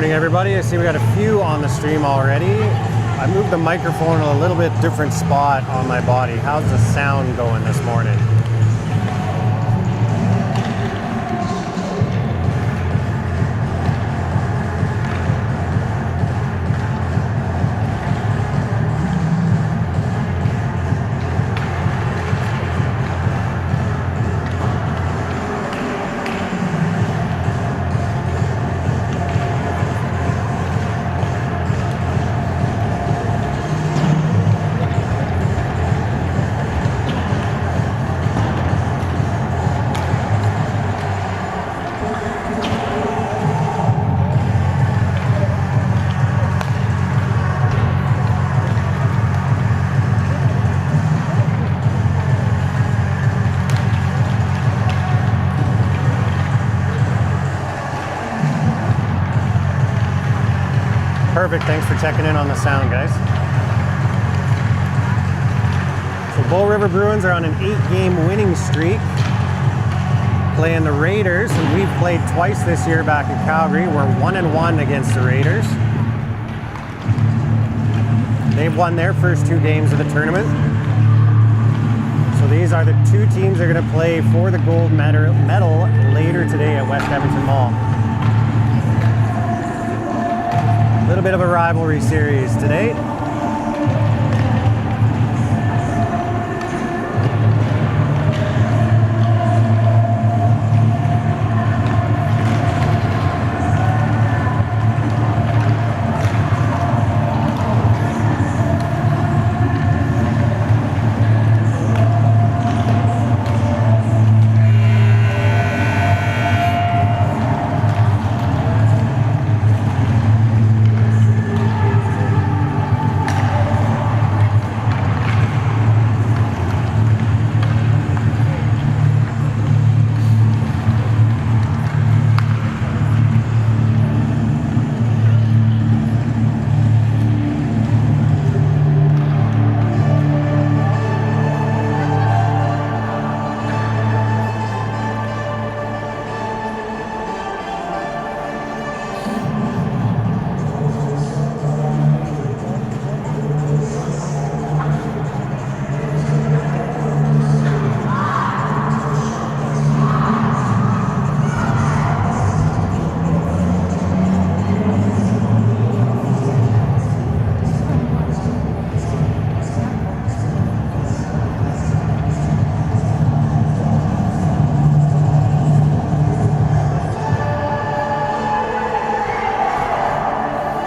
morning, everybody. I see we got a few on the stream already. I moved the microphone in a little bit different spot on my body. How's the sound going this morning? Perfect, thanks for checking in on the sound, guys. So Bull River Bruins are on an 8-game winning streak, playing the Raiders, and we've played twice this year back in Calgary. We're 1-1 against the Raiders. They've won their first 2 games of the tournament. So these are the 2 teams that are going to play for the gold medal later today at West Edmonton Mall. A little bit of a rivalry series today.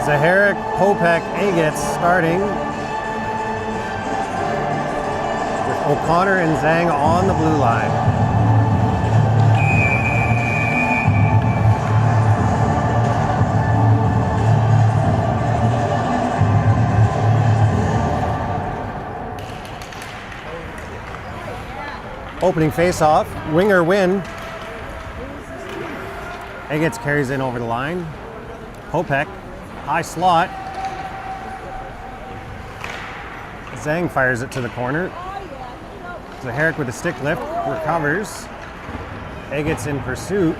Zaharek, Popek, Agitz starting with O'Connor and Zhang on the blue line. Opening face-off, winger win. Agitz carries in over the line. Popek. High slot. Zhang fires it to the corner. Zaharek with a stick lift, recovers. Agitz in pursuit.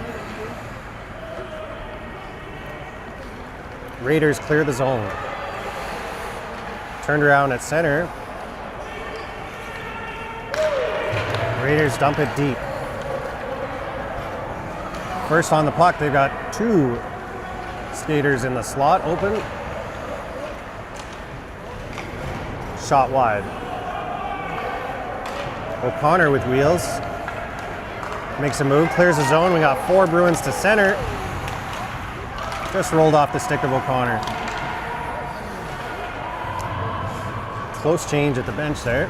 Raiders clear the zone. Turned around at center. Raiders dump it deep. First on the puck, they've got 2 skaters in the slot, open. Shot wide. O'Connor with wheels. Makes a move, clears the zone. We got 4 Bruins to center. Just rolled off the stick of O'Connor. Close change at the bench there.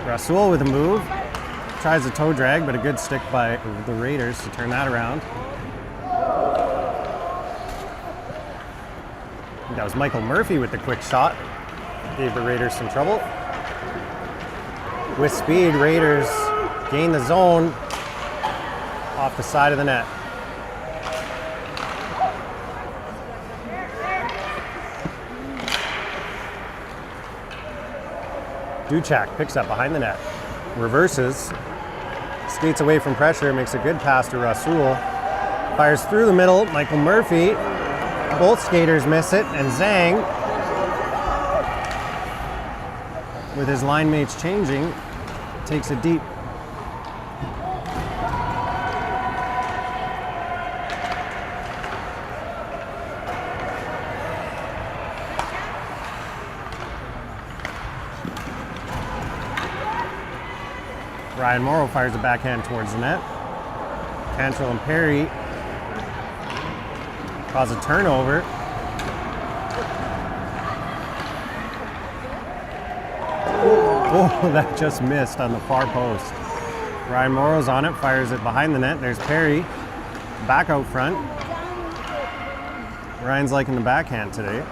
Rasul with a move. Tries a toe drag, but a good stick by the Raiders to turn that around. That was Michael Murphy with the quick shot. Gave the Raiders some trouble. With speed, Raiders gain the zone off the side of the net. Duchak picks up behind the net. Reverses. Skates away from pressure. Makes a good pass to Rasul. Fires through the middle. Michael Murphy Both skaters miss it, and Zhang, with his line mates changing, takes it deep. Ryan Morrow fires a backhand towards the net. Cantrell and Perry cause a turnover. Oh, that just missed on the far post. Ryan Morrow's on it, fires it behind the net. There's Perry, back out front. Ryan's liking the backhand today.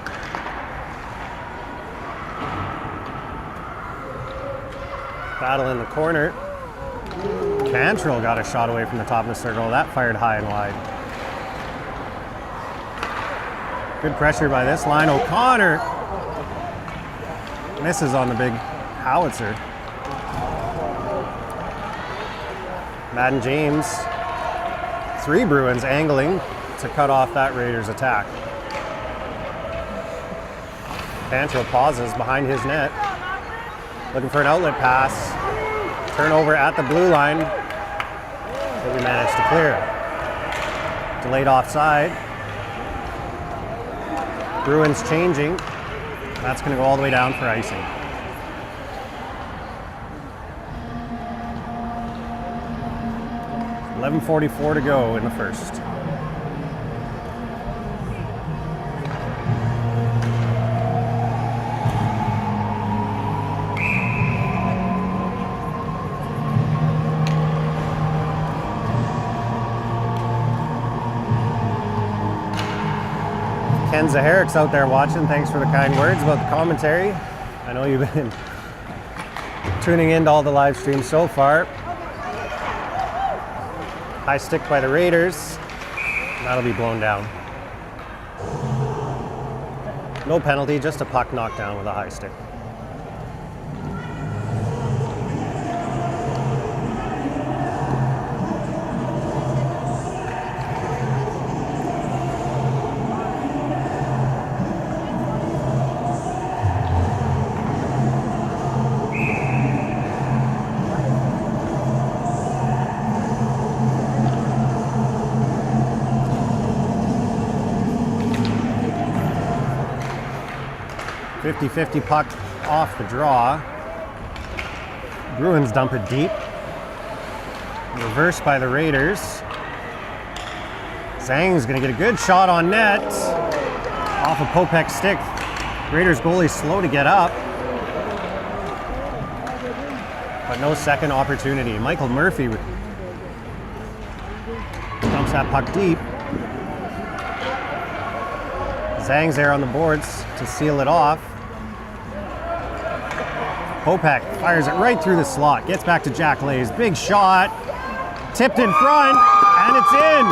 Battle in the corner. Cantrell got a shot away from the top of the circle. That fired high and wide. Good pressure by this line. O'Connor misses on the big howitzer. Madden James, 3 Bruins angling to cut off that Raiders attack. Cantrell pauses behind his net, looking for an outlet pass. Turnover at the blue line, but we managed to clear. Delayed offside. Bruins changing. That's going to go all the way down for icing. .11:44 to go in the first. Ken Zaharik's out there watching. Thanks for the kind words about the commentary. I know you've been tuning into all the live streams so far. High stick by the Raiders. That'll be blown down. No penalty, just a puck knocked down with a high stick. .50-50 puck off the draw. Bruins dump it deep. Reversed by the Raiders. Zhang's going to get a good shot on net. Off a Popek's stick. Raiders goalie slow to get up. But no second opportunity. Michael Murphy dumps that puck deep. Zhang's there on the boards to seal it off. Popek fires it right through the slot. Gets back to Jack Lays. Big shot. Tipped in front, and it's in.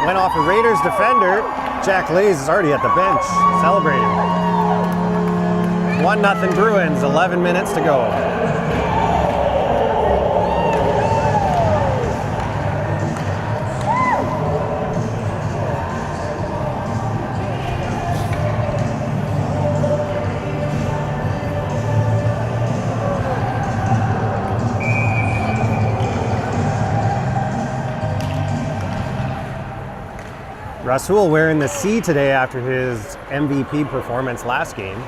Went off a Raiders defender. Jack Lays is already at the bench celebrating. 1-0 Bruins, 11 minutes to go. Rasul wearing the C today after his MVP performance last game.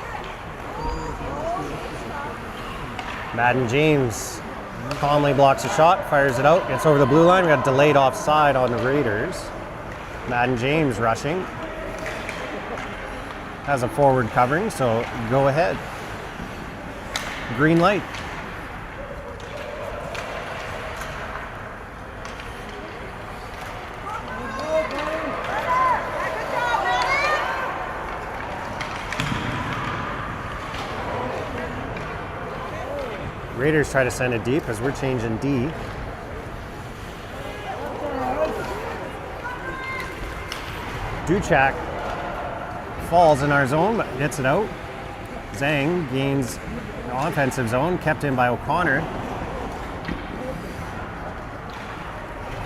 Madden James calmly blocks a shot, fires it out, gets over the blue line. We got delayed offside on the Raiders. Madden James rushing. Has a forward covering, so go ahead. Green light. Raiders try to send it deep as we're changing D. Duchak falls in our zone, but gets it out. Zhang gains an offensive zone, kept in by O'Connor.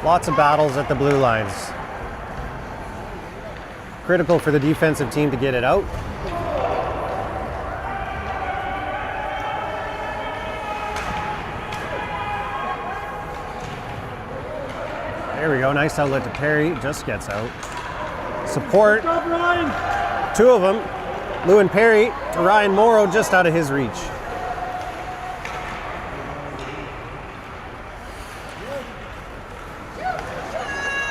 Lots of battles at the blue lines. Critical for the defensive team to get it out. There we go, nice outlet to Perry, just gets out. Support, two of them. Lou and Perry to Ryan Morrow, just out of his reach.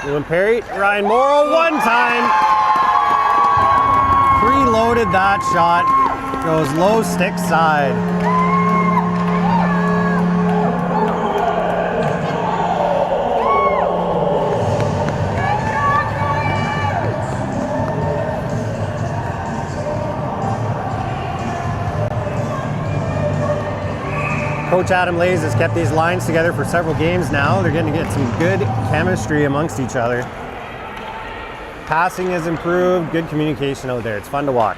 Lou and Perry, Ryan Morrow, one time. Preloaded that shot, goes low stick side. Coach Adam Lays has kept these lines together for several games now. They're getting to get some good chemistry amongst each other. Passing has improved, good communication out there. It's fun to watch.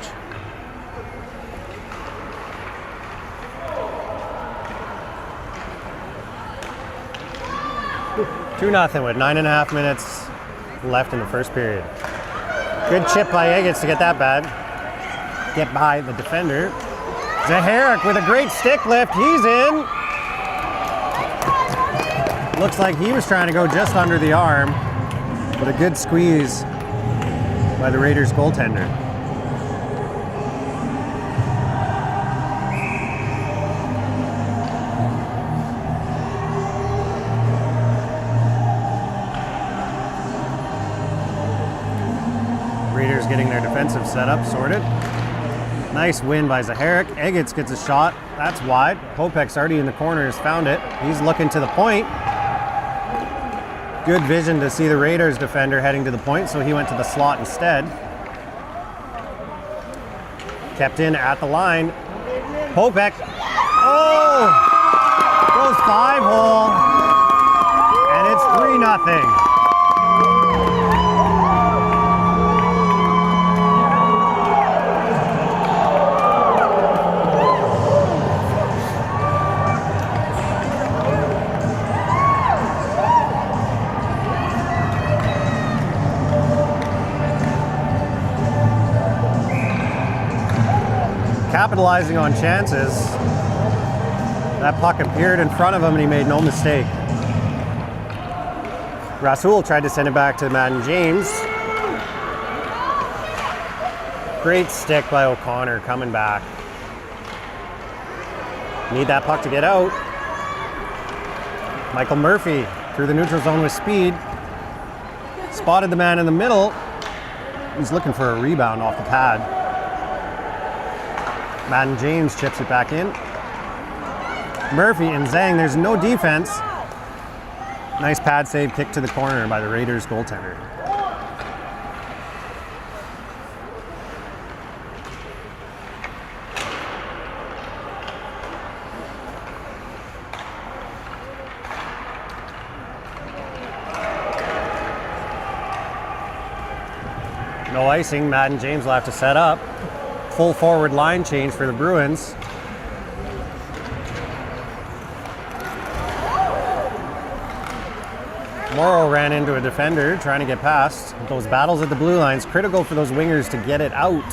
Two nothing with 9.5 minutes left in the first period. Good chip by Eggets to get that bad. Get by the defender. Zaharik with a great stick lift, he's in. Looks like he was trying to go just under the arm, but a good squeeze by the Raiders goaltender. Raiders getting their defensive setup sorted. Nice win by Zaharik. Eggets gets a shot. That's wide. Popek's already in the corner, has found it. He's looking to the point. Good vision to see the Raiders defender heading to the point, so he went to the slot instead. Kept in at the line. Popek. Oh! Goes 5-hole. And it's 3-0. Capitalizing on chances. That puck appeared in front of him and he made no mistake. Rasul tried to send it back to Madden James. Great stick by O'Connor coming back. Need that puck to get out. Michael Murphy through the neutral zone with speed. Spotted the man in the middle. He's looking for a rebound off the pad. Madden James chips it back in. Murphy and Zhang, there's no defense. Nice pad save, kick to the corner by the Raiders goaltender. No icing, Madden James will have to set up. Full forward line change for the Bruins. Morrow ran into a defender trying to get past. Those battles at the blue line is critical for those wingers to get it out.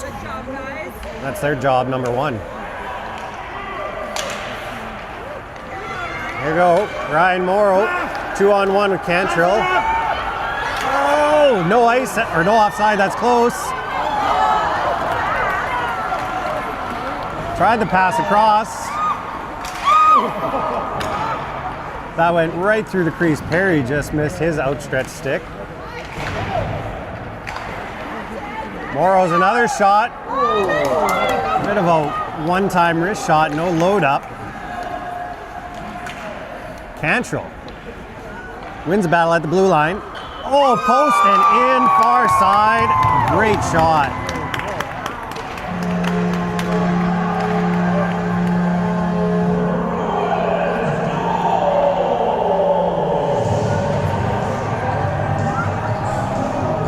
That's their job number one. Here we go, Ryan Morrow, 2-on-1 with Cantrill. Oh, no ice, or no offside, that's close. Tried the pass across. That went right through the crease. Perry just missed his outstretched stick. Morrow's another shot. Bit of a one-time wrist shot, no load up. Cantrill wins the battle at the blue line. Oh, post and in, far side. Great shot.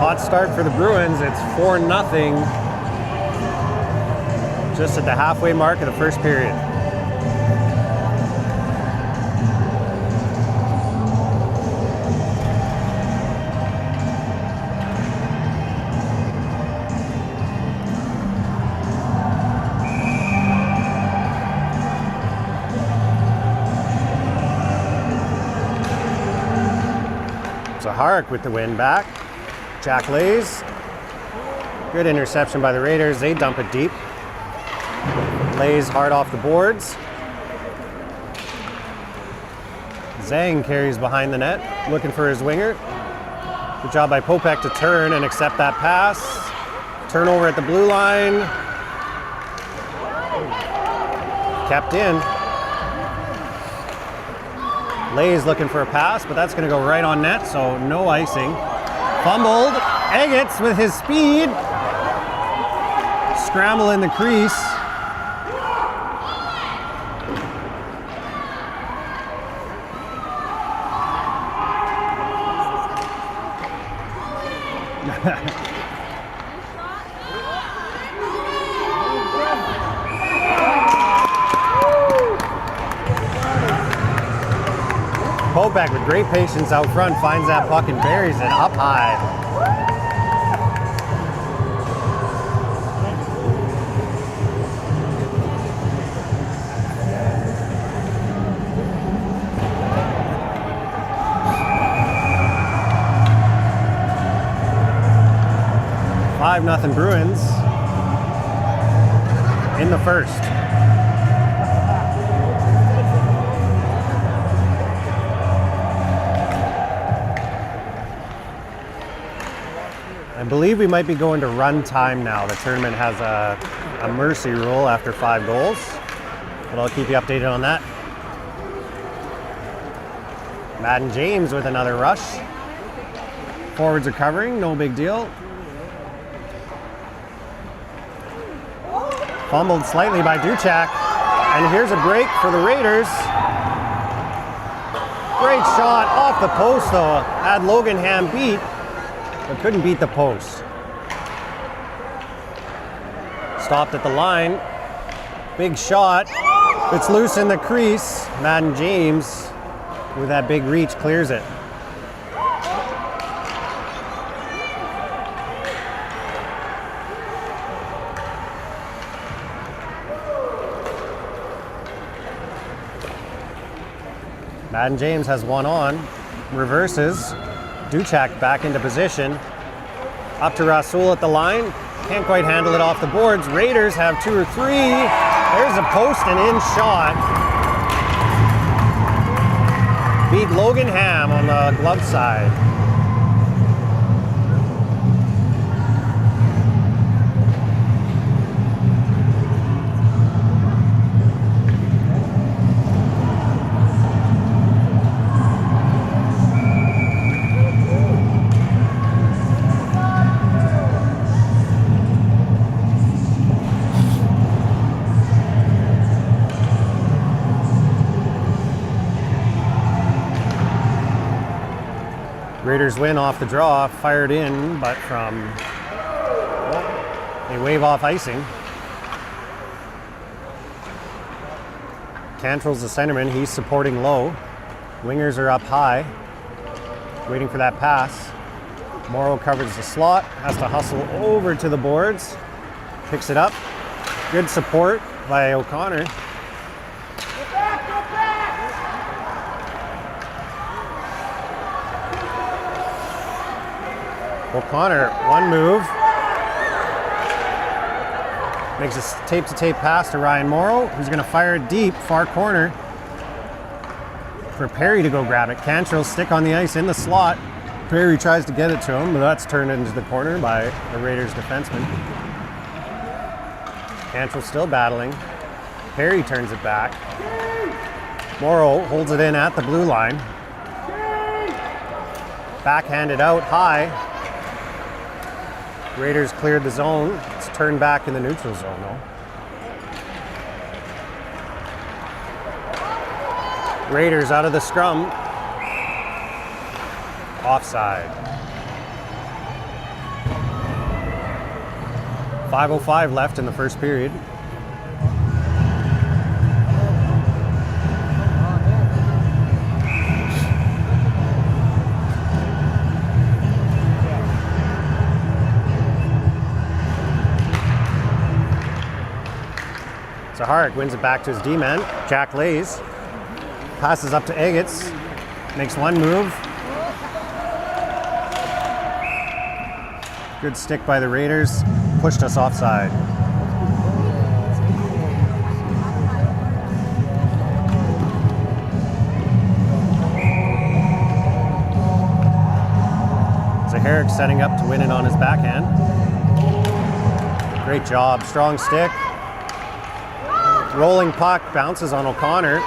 Hot start for the Bruins. It's 4-0 just at the halfway mark of the first period. Zaharic with the win back. Jack lays. Good interception by the Raiders. They dump it deep. Lays hard off the boards. Zhang carries behind the net, looking for his winger. Good job by Popek to turn and accept that pass. Turnover at the blue line. Kept in. Lays looking for a pass, but that's going to go right on net, so no icing. Fumbled. Eggetts with his speed. Scramble in the crease. Popek with great patience out front finds that puck and buries it up high. Nothing Bruins in the first. I believe we might be going to run time now. The tournament has a mercy rule after 5 goals, but I'll keep you updated on that. Madden James with another rush. Forwards are covering, no big deal. Fumbled slightly by Duchek, and here's a break for the Raiders. Great shot off the post though. Had Logan Ham beat, but couldn't beat the post. Stopped at the line. Big shot. It's loose in the crease. Madden James, with that big reach, clears it. Madden James has one on, reverses, Duchek back into position, up to Rasul at the line, can't quite handle it off the boards. Raiders have 2 or 3, there's a post and in shot. Beat Logan Ham on the glove side. Raiders win off the draw, fired in, but from, well, they wave off icing. Cantrell's the centerman, he's supporting low. Wingers are up high, waiting for that pass. Morrow covers the slot, has to hustle over to the boards, picks it up. Good support by O'Connor. O'Connor, one move. Makes a tape-to-tape pass to Ryan Morrow, who's going to fire it deep, far corner. For Perry to go grab it. Cantrell stick on the ice in the slot. Perry tries to get it to him, but that's turned into the corner by the Raiders defenseman. Cantrell still battling. Perry turns it back. Morrow holds it in at the blue line. Backhanded out high. Raiders cleared the zone. It's turned back in the neutral zone though. Raiders out of the scrum. Offside. 5:05 left in the first period. Zaharic wins it back to his D-man. Jack lays. Passes up to Eggetts. Makes one move. Good stick by the Raiders. Pushed us offside. Zaharik setting up to win it on his backhand. Great job. Strong stick. Rolling puck. Bounces on O'Connor.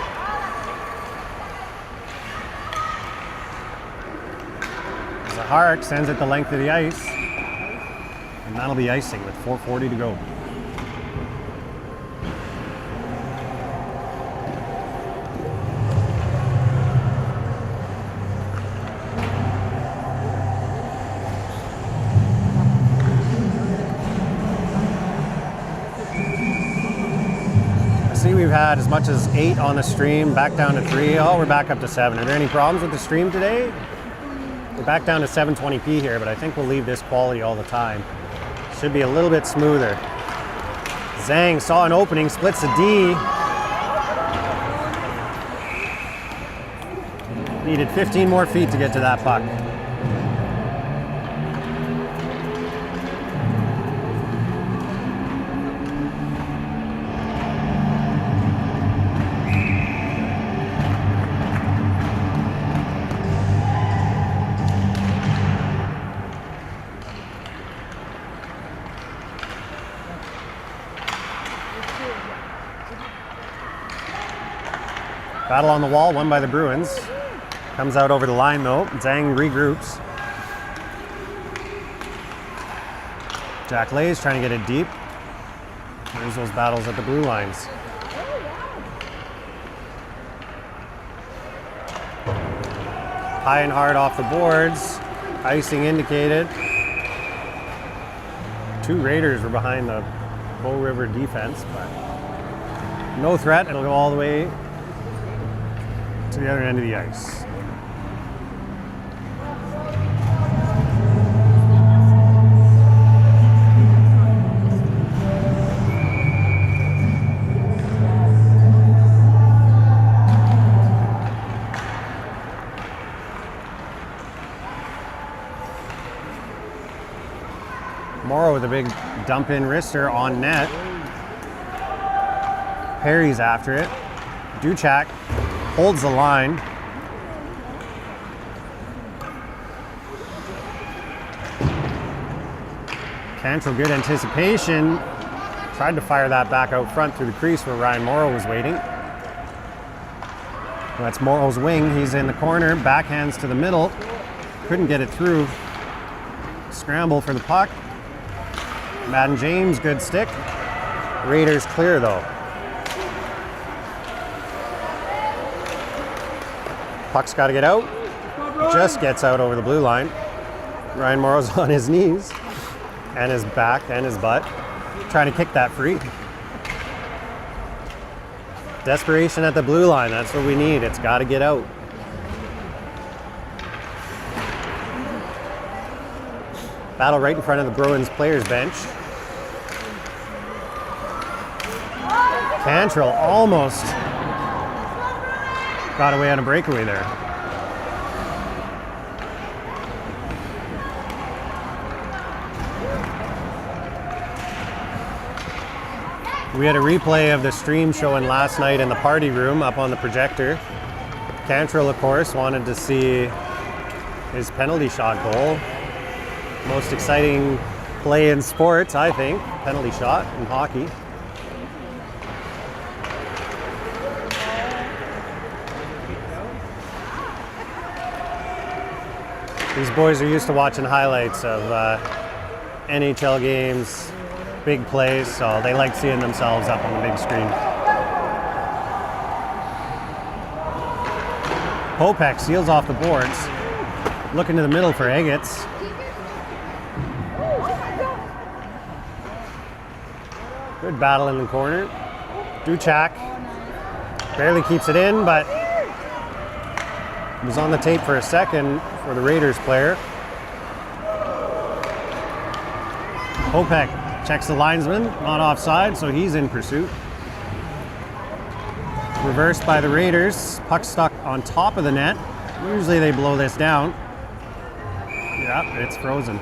Zaharik sends it the length of the ice. And that'll be icing with 4:40 to go. I see we've had as much as 8 on the stream, back down to 3. Oh, we're back up to 7. Are there any problems with the stream today? We're back down to 720p here, but I think we'll leave this quality all the time. Should be a little bit smoother. Zhang saw an opening, splits the D. Needed 15 more feet to get to that puck. Battle on the wall, won by the Bruins. Comes out over the line though. Zhang regroups. Jack Lay's trying to get it deep. There's those battles at the blue lines. High and hard off the boards. Icing indicated. 2 Raiders were behind the Bow River defense, but no threat. It'll go all the way to the other end of the ice. Morrow with a big dump in wrister on net. Perry's after it. Duchak holds the line. Cantrell, good anticipation. Tried to fire that back out front through the crease where Ryan Morrow was waiting. That's Morrow's wing. He's in the corner. Backhands to the middle. Couldn't get it through. Scramble for the puck. Madden James, good stick. Raiders clear though. Puck's got to get out. Just gets out over the blue line. Ryan Morrow's on his knees and his back and his butt, trying to kick that free. Desperation at the blue line. That's what we need. It's got to get out. Battle right in front of the Bruins players bench. Cantrell almost got away on a breakaway there. We had a replay of the stream showing last night in the party room up on the projector. Cantrell, of course, wanted to see his penalty shot goal. Most exciting play in sports, I think, penalty shot in hockey. These boys are used to watching highlights of NHL games, big plays, so they like seeing themselves up on the big screen. Popek seals off the boards. Looking to the middle for Eggetts. Good battle in the corner. Duchak barely keeps it in, but was on the tape for a second for the Raiders player. Popek checks the linesman, not offside, so he's in pursuit. Reversed by the Raiders. Puck stuck on top of the net. Usually they blow this down. Yeah, it's frozen.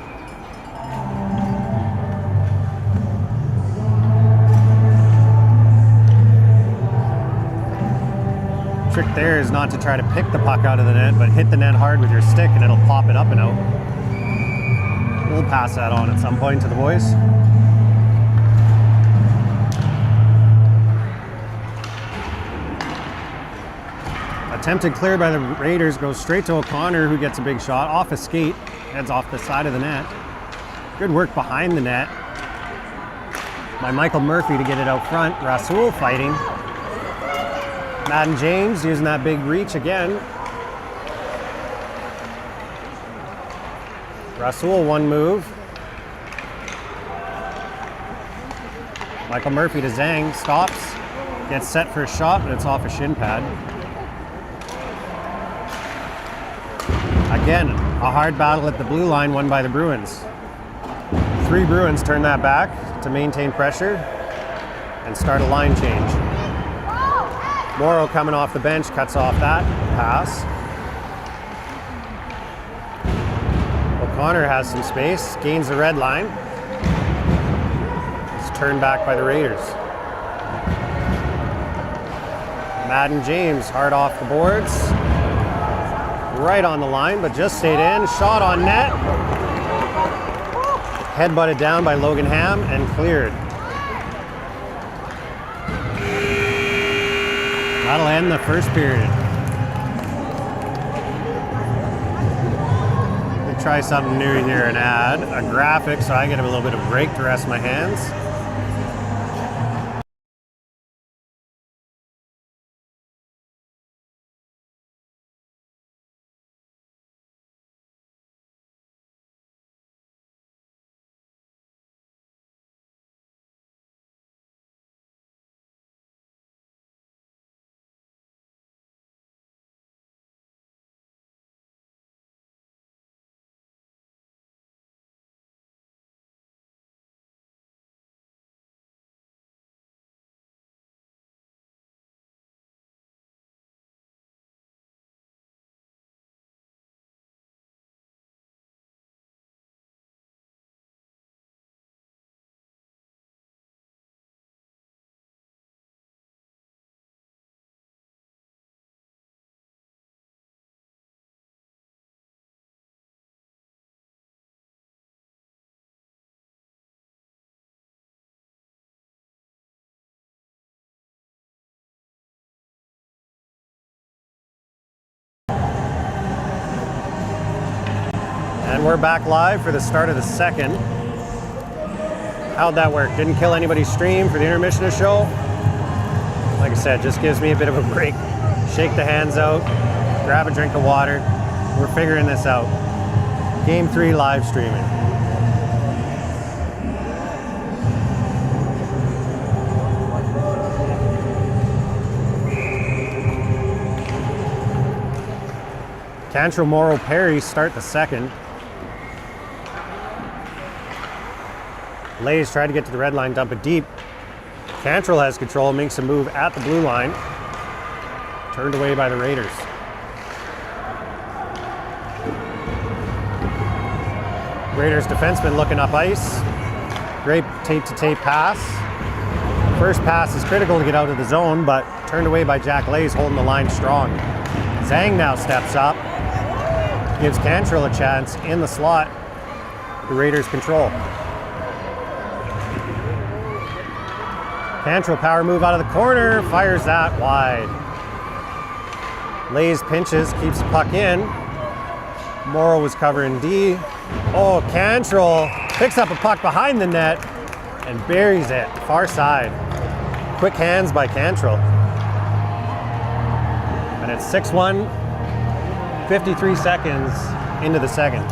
Trick there is not to try to pick the puck out of the net, but hit the net hard with your stick and it'll pop it up and out. We'll pass that on at some point to the boys. Attempted clear by the Raiders, goes straight to O'Connor, who gets a big shot off a skate, heads off the side of the net. Good work behind the net by Michael Murphy to get it out front. Rasul fighting. Madden James using that big reach again. Rasul one move. Michael Murphy to Zhang, stops, gets set for a shot, but it's off a shin pad. Again, a hard battle at the blue line won by the Bruins. 3 Bruins turn that back to maintain pressure and start a line change. Morrow coming off the bench, cuts off that pass. O'Connor has some space, gains the red line. It's turned back by the Raiders. Madden James hard off the boards. Right on the line, but just stayed in. Shot on net. Headbutted down by Logan Ham and cleared. That'll end the first period. Let me try something new here and add a graphic so I get a little bit of break to rest my hands. And we're back live for the start of the second. How'd that work? Didn't kill anybody's stream for the intermission of the show. Like I said, just gives me a bit of a break. Shake the hands out, grab a drink of water. We're figuring this out. Game 3 live streaming. Cantrell, Morrow, Perry start the second. Lays tried to get to the red line, dump it deep. Cantrell has control, makes a move at the blue line. Turned away by the Raiders. Raiders defenseman looking up ice. Great tape-to-tape pass. First pass is critical to get out of the zone, but turned away by Jack Lays, holding the line strong. Zhang now steps up. Gives Cantrell a chance in the slot. The Raiders control. Cantrell power move out of the corner, fires that wide. Lays pinches, keeps the puck in. Morrow was covering D. Oh, Cantrell picks up a puck behind the net and buries it, far side. Quick hands by Cantrell. And it's 6-1, 53 seconds into the second.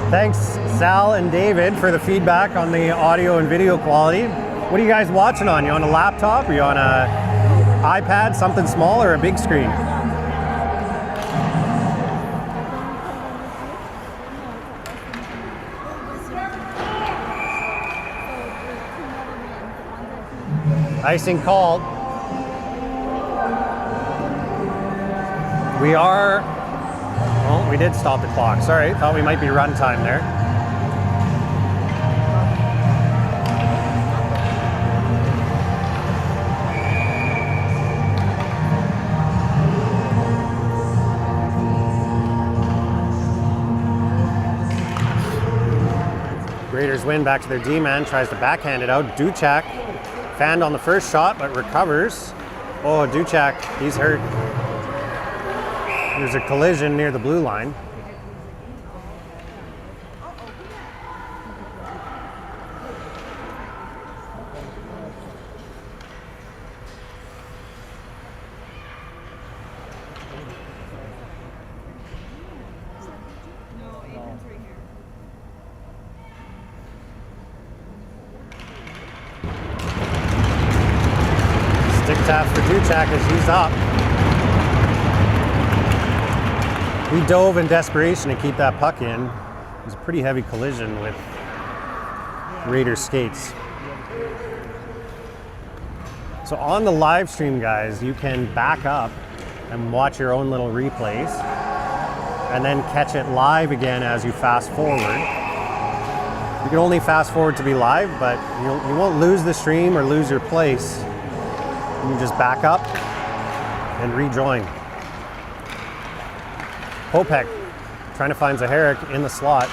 Thanks, Sal and David, for the feedback on the audio and video quality. What are you guys watching on? You on a laptop? Are you on a iPad, something small, or a big screen? Icing called. We are, well, we did stop the clock. Sorry, thought we might be run time there. Raiders win back to their D-man, tries to backhand it out. Duchak fanned on the first shot, but recovers. Oh, Duchak, he's hurt. There's a collision near the blue line. Stick taps for Duchak as he's up. He dove in desperation to keep that puck in. It was a pretty heavy collision with Raiders skates. So on the live stream, guys, you can back up and watch your own little replays and then catch it live again as you fast forward. You can only fast forward to be live, but you won't lose the stream or lose your place. You can just back up and rejoin. Popek trying to find Zaharik in the slot.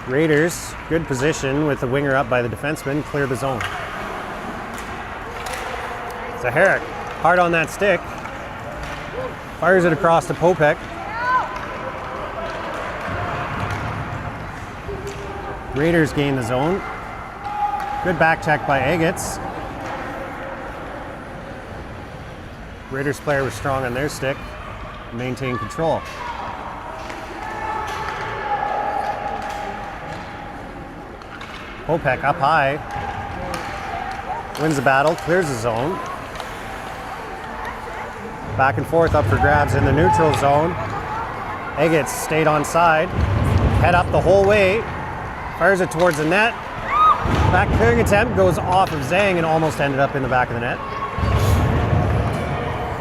Raiders, good position with the winger up by the defenseman, clear the zone. Zaharik, hard on that stick. Fires it across to Popek. Raiders gain the zone. Good back check by Agats. Raiders player was strong on their stick. Maintain control. Popek up high. Wins the battle, clears the zone. Back and forth up for grabs in the neutral zone. Agats stayed on side. Head up the whole way. Fires it towards the net. Back clearing attempt goes off of Zhang and almost ended up in the back of the net.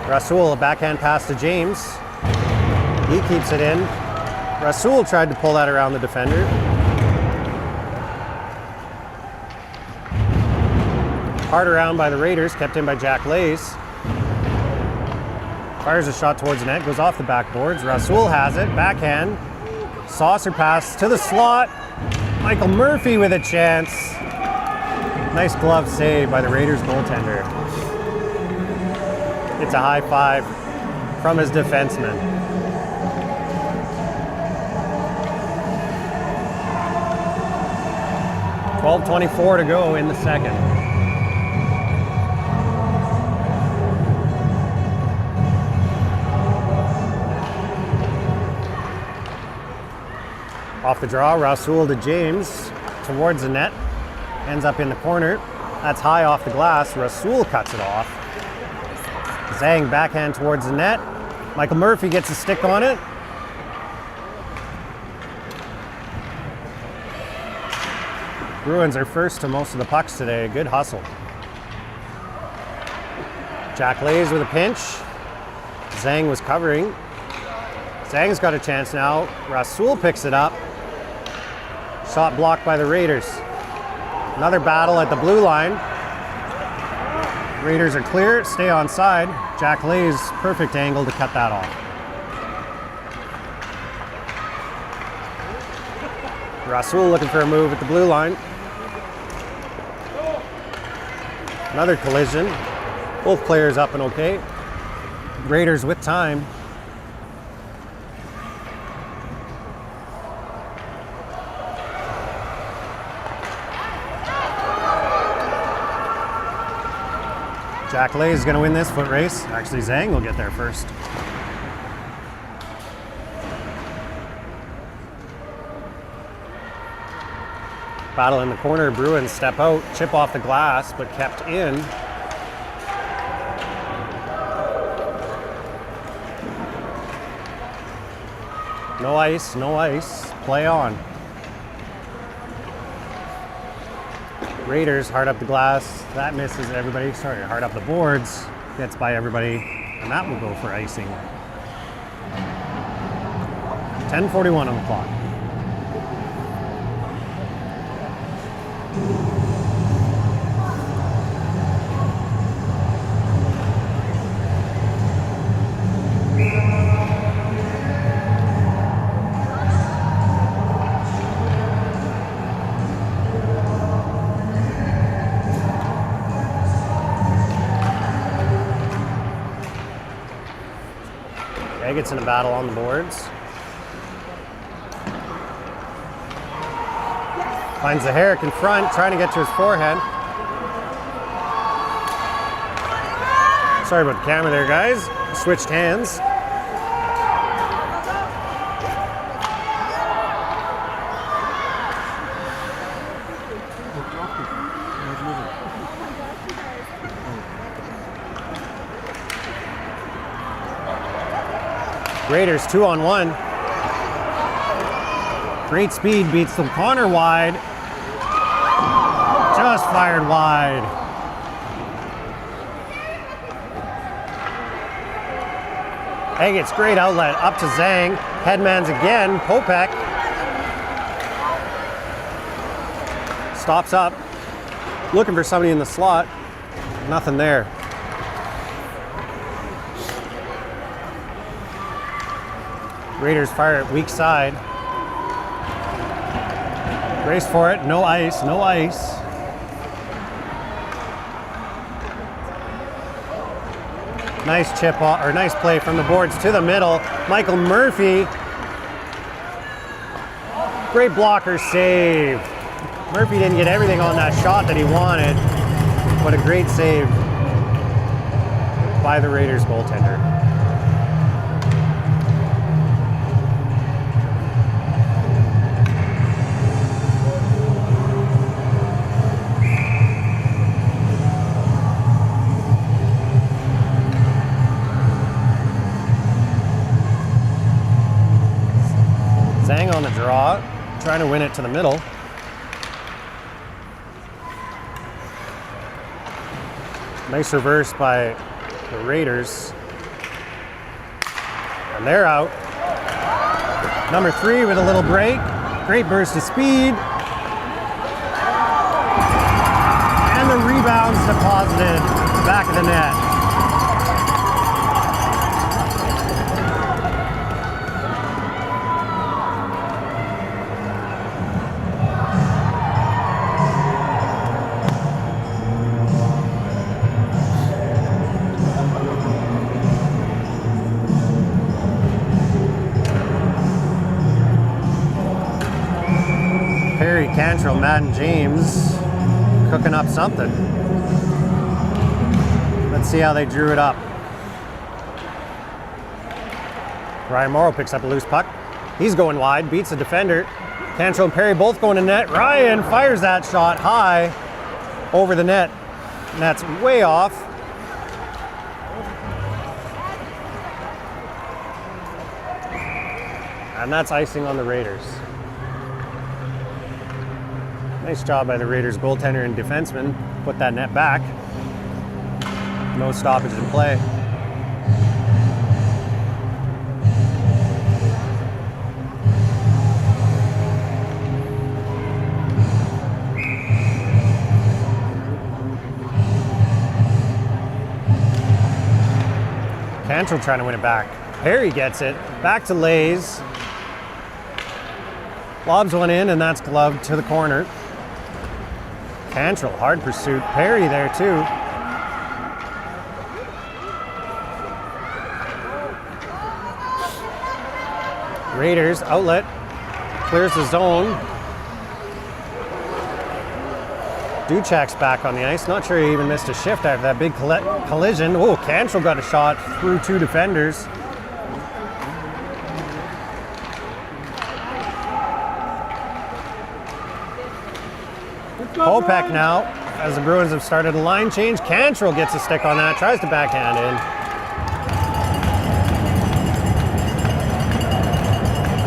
Rasul, a backhand pass to James. He keeps it in. Rasul tried to pull that around the defender. Hard around by the Raiders, kept in by Jack Lays. Fires a shot towards the net, goes off the backboards. Rasul has it, backhand. Saucer pass to the slot. Michael Murphy with a chance. Nice glove save by the Raiders goaltender. It's a high five from his defenseman. .12:24 to go in the second. Off the draw, Rasul to James towards the net. Ends up in the corner. That's high off the glass. Rasul cuts it off. Zhang backhand towards the net. Michael Murphy gets a stick on it. Bruins are first to most of the pucks today. Good hustle. Jack Lays with a pinch. Zhang was covering. Zhang's got a chance now. Rasul picks it up. Shot blocked by the Raiders. Another battle at the blue line. Raiders are clear, stay on side. Jack Lays, perfect angle to cut that off. Rasul looking for a move at the blue line. Another collision. Both players up and okay. Raiders with time. Jack Lays is going to win this foot race. Actually, Zhang will get there first. Battle in the corner. Bruins step out, chip off the glass, but kept in. No ice, no ice. Play on. Raiders hard up the glass. That misses everybody. Sorry, hard up the boards. Gets by everybody. And that will go for icing. 10:41 on the clock. Gets in a battle on the boards. Finds the Herrick in front, trying to get to his forehand. Sorry about the camera there, guys. Switched hands. Raiders 2-on-1. Great speed, beats the corner wide. Just fired wide. Agate, great outlet, up to Zhang. Headmans again, Popek. Stops up. Looking for somebody in the slot. Nothing there. Raiders fire it weak side. Race for it, no ice, no ice. Nice chip off, or nice play from the boards to the middle. Michael Murphy. Great blocker save. Murphy didn't get everything on that shot that he wanted, but a great save by the Raiders goaltender. Zhang on the draw, trying to win it to the middle. Nice reverse by the Raiders. And they're out. Number 3 with a little break. Great burst of speed. And the rebound's deposited back of the net. Cantrell, Madden James cooking up something. Let's see how they drew it up. Ryan Morrow picks up a loose puck. He's going wide, beats the defender. Cantrell and Perry both going to net. Ryan fires that shot high over the net. And that's way off. And that's icing on the Raiders. Nice job by the Raiders goaltender and defenseman. Put that net back. No stoppage in play. Cantrell trying to win it back. Perry gets it. Back to Lays. Lobs one in, and that's gloved to the corner. Cantrell, hard pursuit. Perry there too. Raiders, outlet. Clears the zone. Duchek's back on the ice. Not sure he even missed a shift after that big collision. Oh, Cantrell got a shot through 2 defenders. Popek now, as the Bruins have started a line change. Cantrell gets a stick on that, tries to backhand in.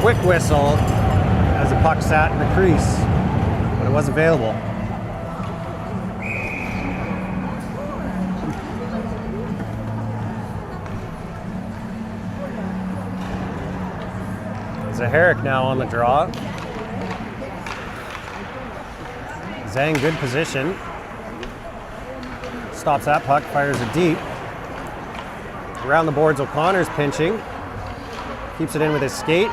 Quick whistle as the puck sat in the crease, but it was available. Zaharik now on the draw. Zhang, good position. Stops that puck, fires it deep. Around the boards, O'Connor's pinching. Keeps it in with his skate.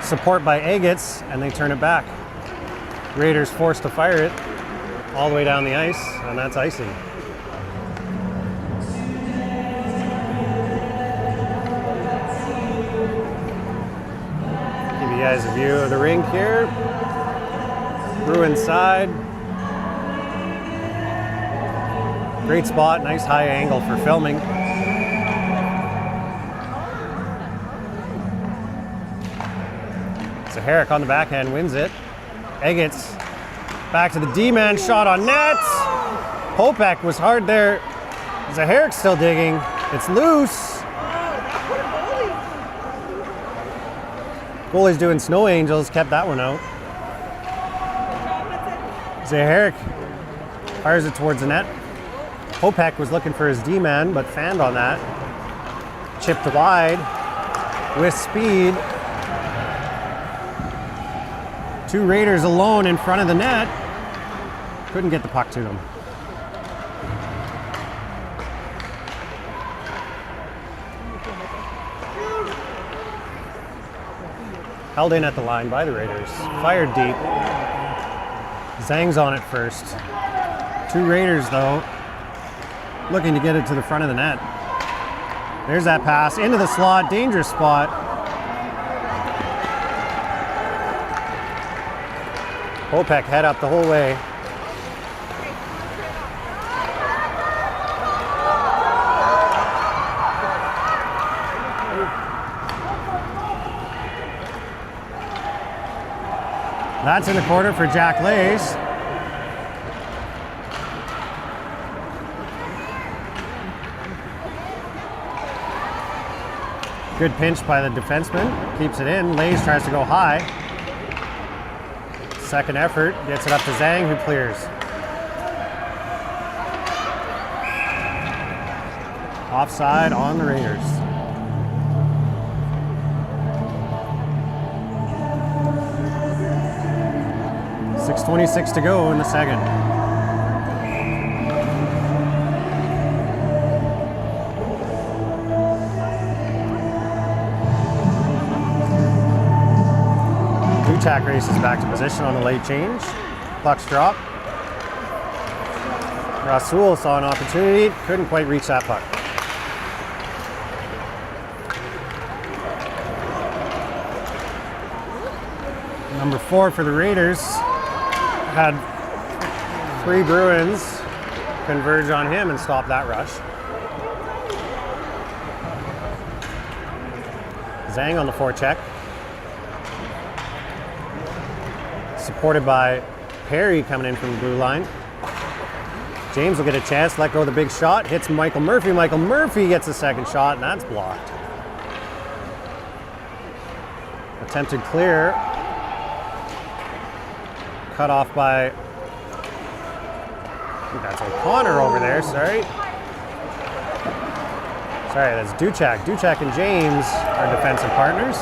Support by Agats, and they turn it back. Raiders forced to fire it all the way down the ice, and that's icing. Give you guys a view of the rink here. Bruins side. Great spot, nice high angle for filming. Zaharik on the backhand wins it. Agats back to the D-man, shot on net. Popek was hard there. Zaharik's still digging. It's loose. Goalie's doing snow angels, kept that one out. Zaharik fires it towards the net. Popek was looking for his D-man, but fanned on that. Chipped wide with speed. Two Raiders alone in front of the net. Couldn't get the puck to them. Held in at the line by the Raiders. Fired deep. Zhang's on it first. Two Raiders, though, looking to get it to the front of the net. There's that pass into the slot. Dangerous spot. Popek head up the whole way. That's in the corner for Jack Lays. Good pinch by the defenseman. Keeps it in. Lays tries to go high. Second effort, gets it up to Zhang, who clears. Offside on the Raiders. .6:26 to go in the second. Duchak races back to position on the late change. Puck's drop. Rasul saw an opportunity, couldn't quite reach that puck. Number 4 for the Raiders had 3 Bruins converge on him and stop that rush. Zhang on the forecheck. Supported by Perry coming in from the blue line. James will get a chance, let go of the big shot, hits Michael Murphy. Michael Murphy gets a second shot, and that's blocked. Attempted clear. Cut off by, I think that's O'Connor over there, sorry. Sorry, that's Duchak. Duchak and James are defensive partners.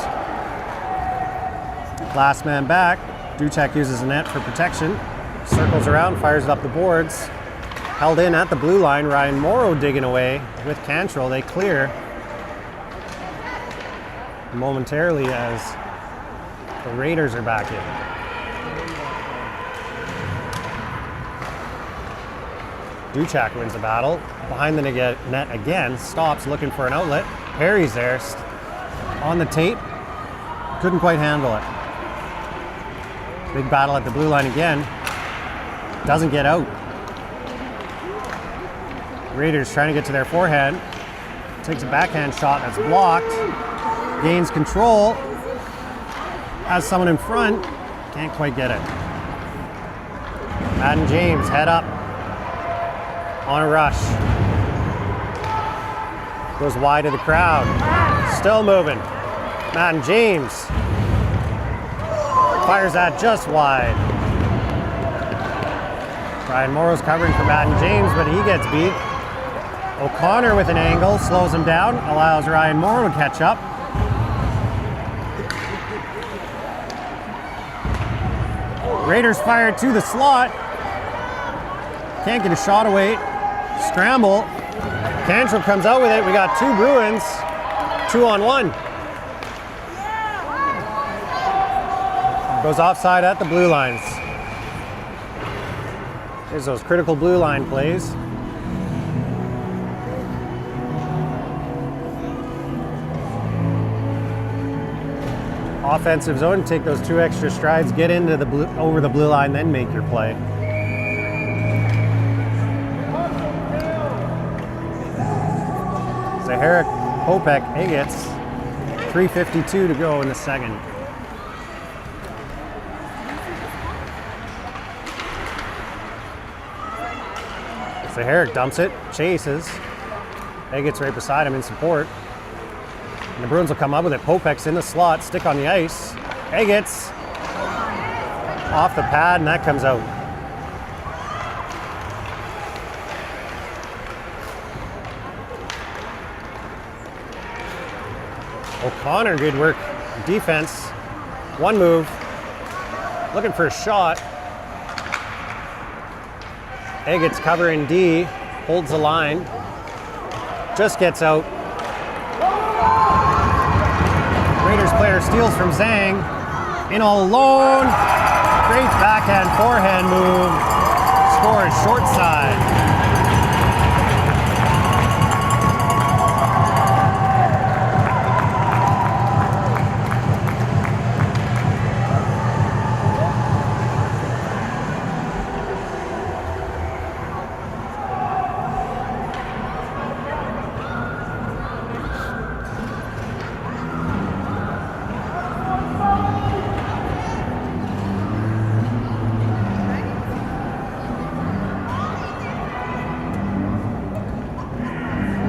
Last man back. Duchak uses the net for protection. Circles around, fires it up the boards. Held in at the blue line. Ryan Morrow digging away with Cantrell. They clear momentarily as the Raiders are back in. Duchak wins the battle. Behind the net again. Stops looking for an outlet. Perry's there. On the tape. Couldn't quite handle it. Big battle at the blue line again. Doesn't get out. Raiders trying to get to their forehand. Takes a backhand shot that's blocked. Gains control. Has someone in front. Can't quite get it. Madden James head up. On a rush. Goes wide to the crowd. Still moving. Madden James. Fires that just wide. Ryan Morrow's covering for Madden James, but he gets beat. O'Connor with an angle, slows him down, allows Ryan Morrow to catch up. Raiders fire to the slot. Can't get a shot away. Scramble. Cantrell comes out with it. We got 2 Bruins. 2-on-1. Goes offside at the blue lines. There's those critical blue line plays. Offensive zone, take those 2 extra strides, get into the over the blue line, then make your play. Zaharik, Popek, Egets, 3:52 to go in the second. Zaharik dumps it, chases. Egets right beside him in support. And the Bruins will come up with it. Popek's in the slot, stick on the ice. Egets off the pad, and that comes out. O'Connor, good work. Defense, 1 move. Looking for a shot. Egets covering D, holds the line. Just gets out. Raiders player steals from Zhang. In alone. Great backhand, forehand move. Scores short side.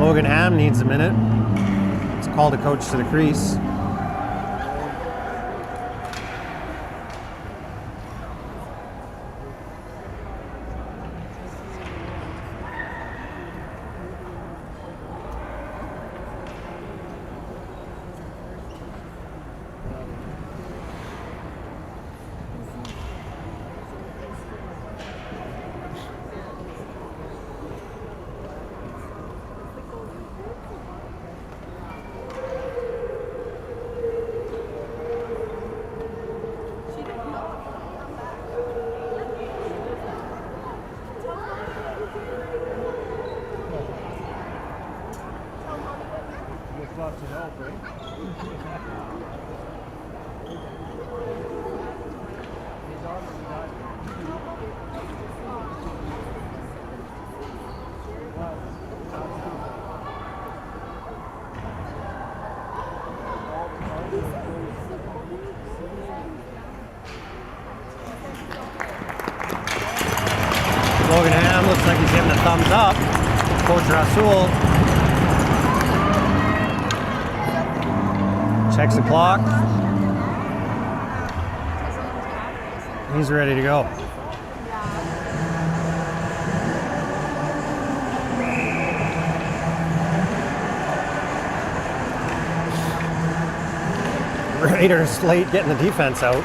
Logan Ham needs a minute. Let's call the coach to the crease. Logan Ham looks like he's giving a thumbs up. Coach Rasul checks the clock. He's ready to go. Raiders late getting the defense out.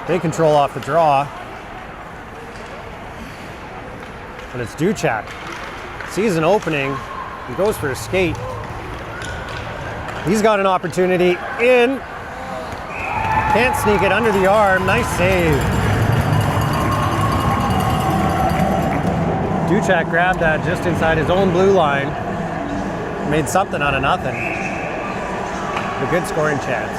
They control off the draw. But it's Duchek. Sees an opening. He goes for a skate. He's got an opportunity in. Can't sneak it under the arm. Nice save. Duchek grabbed that just inside his own blue line. Made something out of nothing. A good scoring chance.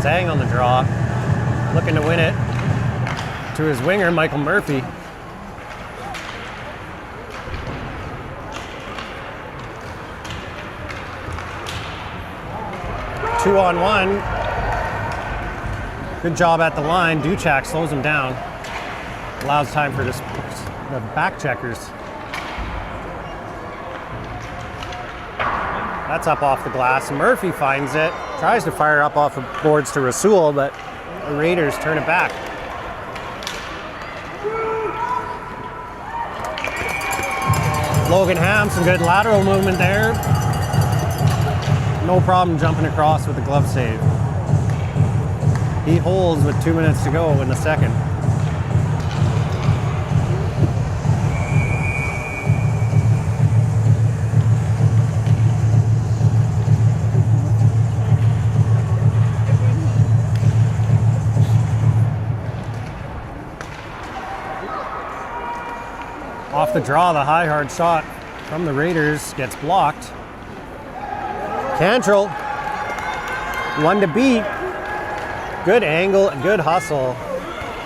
Zhang on the draw. Looking to win it to his winger, Michael Murphy. Two on one. Good job at the line. Duchek slows him down. Allows time for the back checkers. That's up off the glass. Murphy finds it. Tries to fire up off the boards to Rasul, but the Raiders turn it back. Logan Ham, some good lateral movement there. No problem jumping across with the glove save. He holds with 2 minutes to go in the second. Off the draw, the high hard shot from the Raiders gets blocked. Cantrell, one to beat. Good angle, good hustle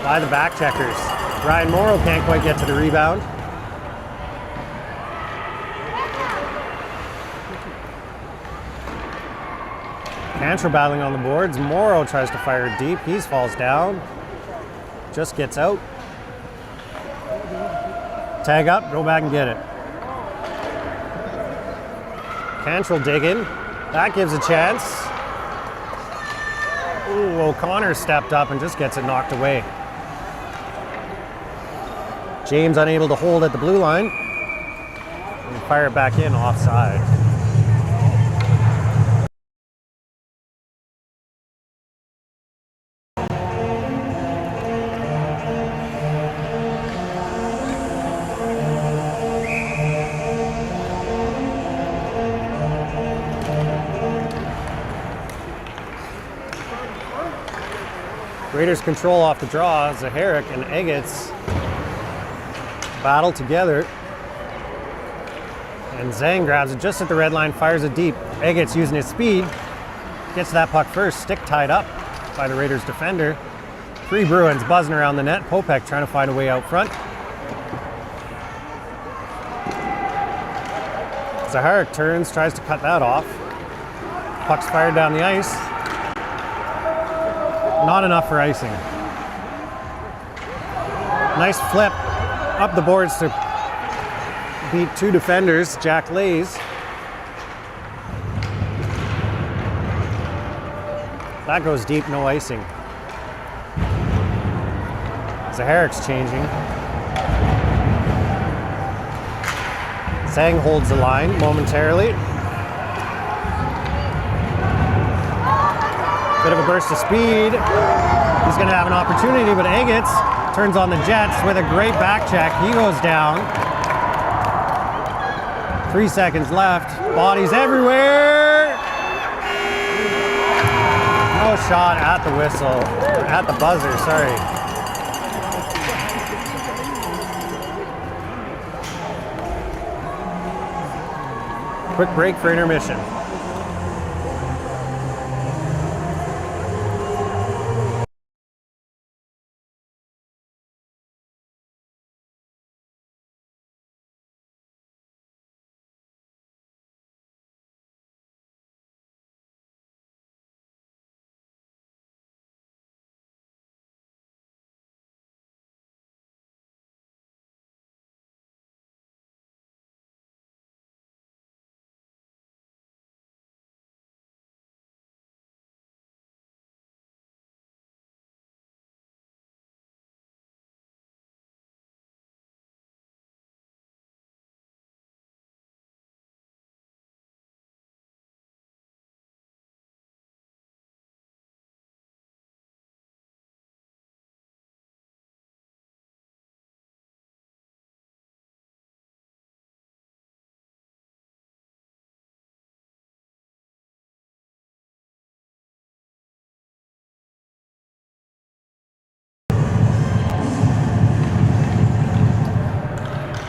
by the back checkers. Ryan Morrow can't quite get to the rebound. Cantrell battling on the boards. Morrow tries to fire deep. He falls down. Just gets out. Tag up, go back and get it. Cantrell digging. That gives a chance. Ooh, O'Connor stepped up and just gets it knocked away. James unable to hold at the blue line. And fire it back in offside. Raiders control off the draw. Zaharik and Eggets battle together. And Zhang grabs it just at the red line, fires it deep. Eggets using his speed, gets that puck first, stick tied up by the Raiders defender. 3 Bruins buzzing around the net. Popek trying to find a way out front. Zaharik turns, tries to cut that off. Puck's fired down the ice. Not enough for icing. Nice flip up the boards to beat 2 defenders. Jack Lays. That goes deep, no icing. Zaharik's changing. Zhang holds the line momentarily. Bit of a burst of speed. He's going to have an opportunity, but Eggets turns on the Jets with a great back check. He goes down. 3 seconds left. Bodies everywhere. No shot at the whistle. At the buzzer, sorry. Quick break for intermission.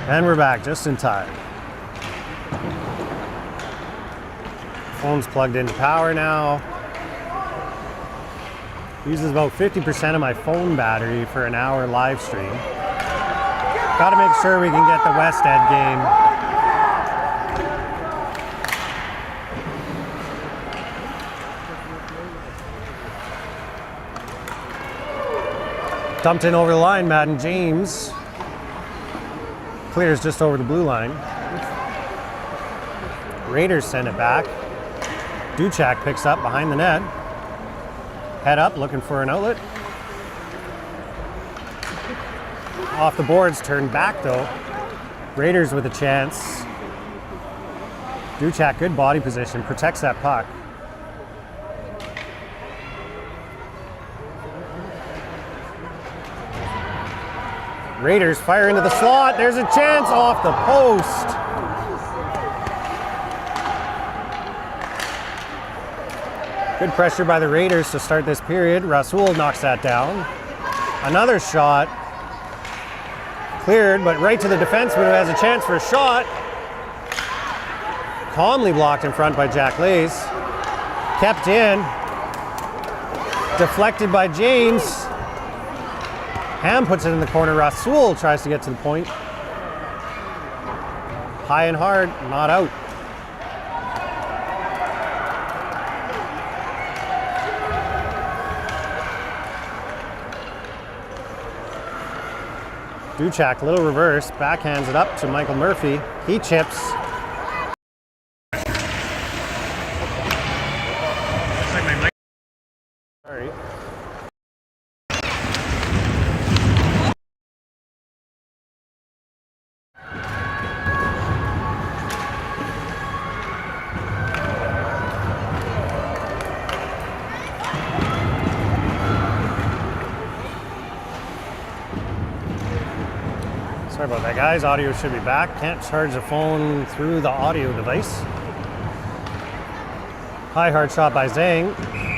And we're back just in time. Phone's plugged into power now. Uses about 50% of my phone battery for an hour live stream. Got to make sure we can get the West End game. Dumped in over the line, Madden James. Clears just over the blue line. Raiders send it back. Duchak picks up behind the net. Head up, looking for an outlet. Off the boards, turned back though. Raiders with a chance. Duchak, good body position, protects that puck. Raiders fire into the slot. There's a chance off the post. Good pressure by the Raiders to start this period. Rasul knocks that down. Another shot. Cleared, but right to the defenseman who has a chance for a shot. Calmly blocked in front by Jack Lays. Kept in. Deflected by James. Ham puts it in the corner. Rasul tries to get to the point. High and hard, not out. Duchak, little reverse, backhands it up to Michael Murphy. He chips. Sorry. Sorry about that, guys. Audio should be back. Can't charge the phone through the audio device. High hard shot by Zhang.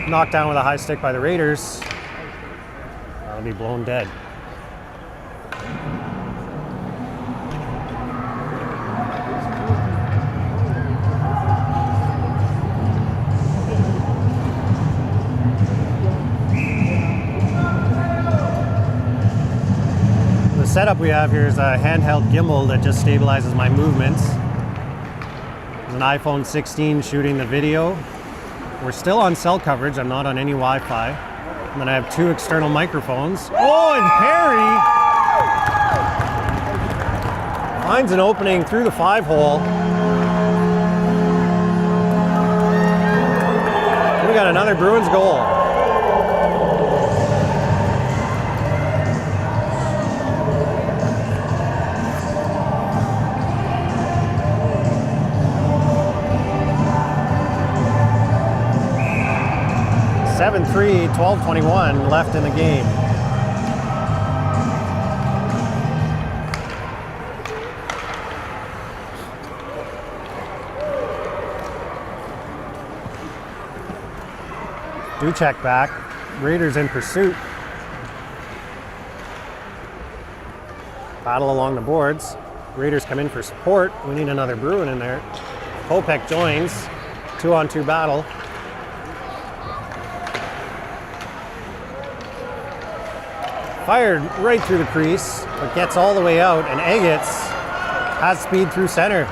Knocked down with a high stick by the Raiders. That'll be blown dead. The setup we have here is a handheld gimbal that just stabilizes my movements. It's an iPhone 16 shooting the video. We're still on cell coverage. I'm not on any Wi-Fi. And then I have two external microphones. Oh, and Perry finds an opening through the 5-hole. We got another Bruins goal. Seven, 3, 12:21 left in the game. Duchak back. Raiders in pursuit. Battle along the boards. Raiders come in for support. We need another Bruin in there. Kopech joins. 2-on-2 battle. Fired right through the crease, but gets all the way out, and Eggetz has speed through center.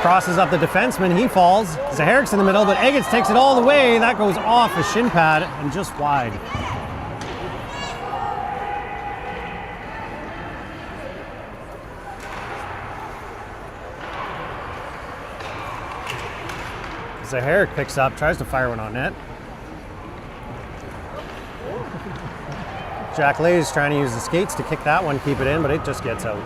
Crosses up the defenseman, he falls. Zaharic's in the middle, but Eggetz takes it all the way. That goes off a shin pad and just wide. Zaharic picks up, tries to fire one on net. Jack Lays trying to use the skates to kick that one, keep it in, but it just gets out.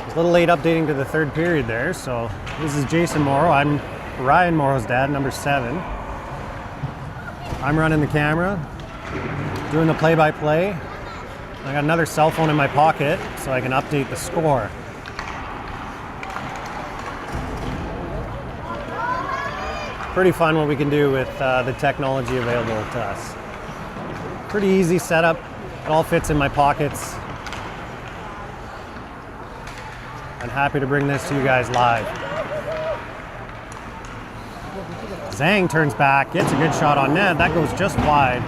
A little late updating to the third period there, so this is Jason Morrow. I'm Ryan Morrow's dad, number 7. I'm running the camera, doing the play-by-play. I got another cell phone in my pocket so I can update the score. Pretty fun what we can do with the technology available to us. Pretty easy setup. It all fits in my pockets. I'm happy to bring this to you guys live. Zhang turns back, gets a good shot on net. That goes just wide.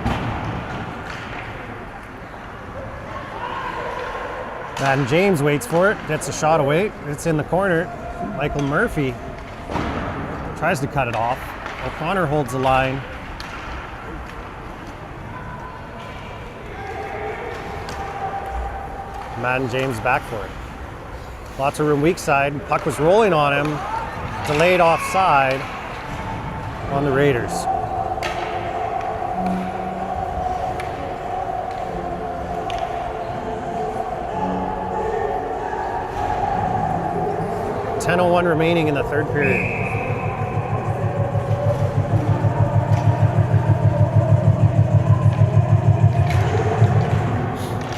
And James waits for it, gets a shot away. It's in the corner. Michael Murphy tries to cut it off. O'Connor holds the line. Madden James back for it. Lots of room weak side. Puck was rolling on him. Delayed offside on the Raiders. 10:01 remaining in the third period.